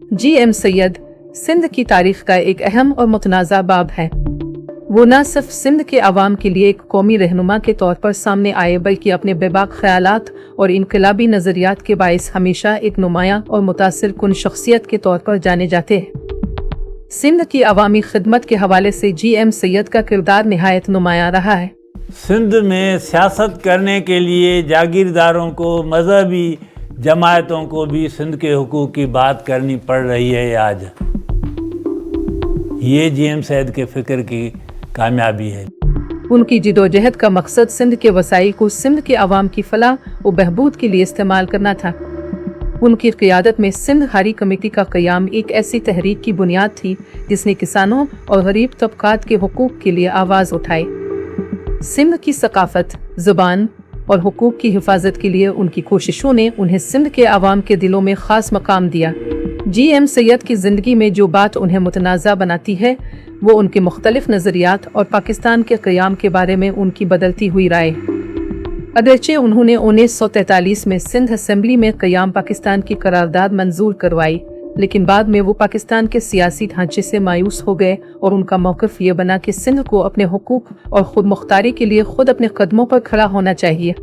G M Syed Sindh की तारीख का एक अहम और मुतनाज़ा बाब है। वो न सिर्फ सिंध के अवाम के लिए एक कौमी रहनुमा के तौर पर सामने आए, बल्कि अपने बेबाक ख्यालात और इनकलाबी नज़रियात के बाइस हमेशा एक नुमायां और मुतासिर कुन शख्सियत के तौर पर जाने जाते हैं। सिंध की अवामी खिदमत के हवाले से जी एम सैयद का किरदार निहायत नुमायां रहा है। सिंध में सियासत करने के लिए जागीरदारों को, मजहबी जमायतों को भी सिंध के हुकूक की बात करनी पड़ रही है आज। ये जी एम सैयद के फ़िक्र की कामयाबी है। उनकी जिदोजहद का मकसद सिंध के वसाइल को सिंध के अवाम की फलाह व बहबूद के लिए इस्तेमाल करना था। उनकी क़ियादत में सिंध हारी कमेटी का क़याम एक ऐसी तहरीक की बुनियाद थी जिसने किसानों और गरीब तबकात के हुकूक के लिए आवाज़ उठाई। सिंध की सकाफत, ज़ुबान और हुकूक की हिफाजत के लिए उनकी कोशिशों ने उन्हें सिंध के अवाम के दिलों में ख़ास मकाम दिया। जी एम सैयद की ज़िंदगी में जो बात उन्हें मुतनाज़ा बनाती है वो उनके मुख्तलिफ नज़रियात और पाकिस्तान के क़याम के बारे में उनकी बदलती हुई राय। अगरचे उन्होंने 1943 में सिंध असेंबली में क़याम पाकिस्तान की करारदाद मंजूर करवाई, लेकिन बाद में वो पाकिस्तान के सियासी ढांचे से मायूस हो गए और उनका मौक़िफ़ ये बना कि सिंध को अपने हुकूक और खुद मुख्तारी के लिए खुद अपने कदमों पर खड़ा होना चाहिए।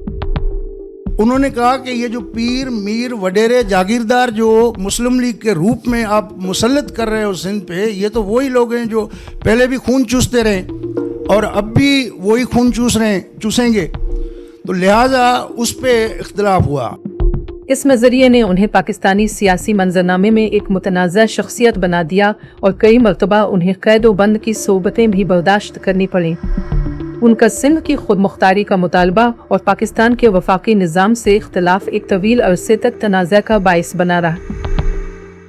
उन्होंने कहा कि ये जो पीर, मीर, वडेरे, जागीरदार जो मुस्लिम लीग के रूप में आप मुसल्लत कर रहे हो सिंध पे, ये तो वही लोग हैं जो पहले भी खून चूसते रहे और अब भी वही खून चूसेंगे, तो लिहाजा उस पे इख्तिलाफ हुआ। इस नज़रिए ने उन्हें पाकिस्तानी सियासी मंजरनामे में एक मुतनाज़ा शख्सियत बना दिया और कई मरतबा उन्हें कैद व बंद की सोबतें भी बर्दाश्त करनी पड़ीं। उनका सिंध की खुद मुख्तारी का मुतालबा और पाकिस्तान के वफाकी निज़ाम से इख्तलाफ एक तवील अरसे तक तनाज़ा का बाइस बना रहा।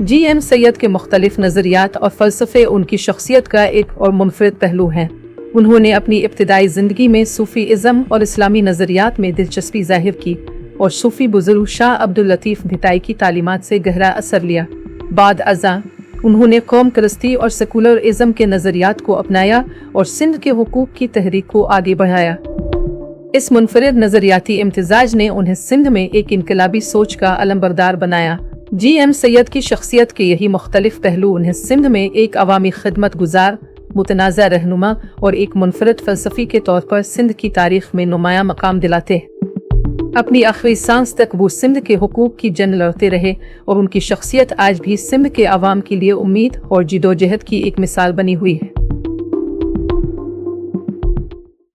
जी एम सैयद के मुख्तलिफ नज़रियात और फ़लसफ़े उनकी शख्सियत का एक और मुनफरिद पहलू हैं। उन्होंने अपनी इब्तिदाई ज़िंदगी में सूफ़ीइज़्म और इस्लामी नज़रियात में दिलचस्पी ज़ाहिर की और सूफ़ी बुज़ुर्ग शाह अब्दुल लतीफ़ भिटाई की तालीमात से गहरा असर लिया। बाद अज़ां उन्होंने कौम परस्ती और सेकुलरिज़्म के नज़रियात को अपनाया और सिंध के हुकूक की तहरीक को आगे बढ़ाया। इस मुनफरिद नज़रियाती इम्तिजाज ने उन्हें सिंध में एक इनकलाबी सोच का अलमबरदार बनाया। जी एम सैयद की शख्सियत के यही मुख्तलिफ पहलू उन्हें सिंध में एक अवामी खिदमत गुजार, मुतनाज़ा रहनुमा और एक मुनफरिद फ़लसफ़ी के तौर पर सिंध की तारीख़ में नुमायां मकाम दिलाते। अपनी आखिरी सांस तक वो सिंध के हुकूक की जंग लड़ते रहे और उनकी शख्सियत आज भी सिंध के अवाम के लिए उम्मीद और जिदोजहद की एक मिसाल बनी हुई है।